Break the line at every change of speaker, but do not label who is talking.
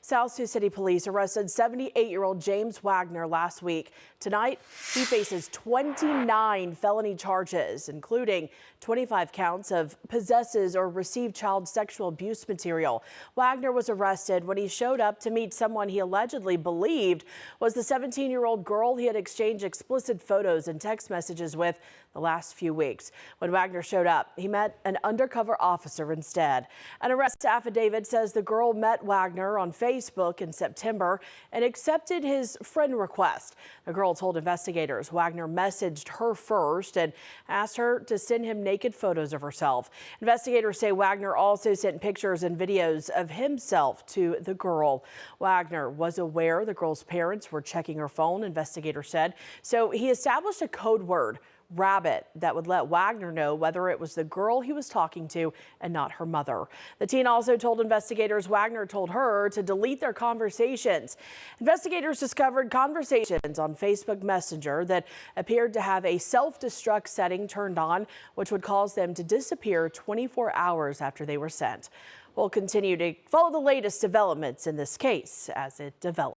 South Sioux City police arrested 78-year-old James Wagner last week. Tonight, he faces 29 felony charges, including 25 counts of possesses or received child sexual abuse material. Wagner was arrested when he showed up to meet someone he allegedly believed was the 17-year-old girl he had exchanged explicit photos and text messages with the last few weeks. When Wagner showed up, he met an undercover officer instead. An arrest affidavit says the girl met Wagner on Facebook in September and accepted his friend request. The girl told investigators Wagner messaged her first and asked her to send him naked photos of herself. Investigators say Wagner also sent pictures and videos of himself to the girl. Wagner was aware the girl's parents were checking her phone, investigators said, so he established a code word, Rabbit, that would let Wagner know whether it was the girl he was talking to and not her mother. The teen also told investigators Wagner told her to delete their conversations. Investigators discovered conversations on Facebook Messenger that appeared to have a self-destruct setting turned on, which would cause them to disappear 24 hours after they were sent. We'll continue to follow the latest developments in this case as it develops.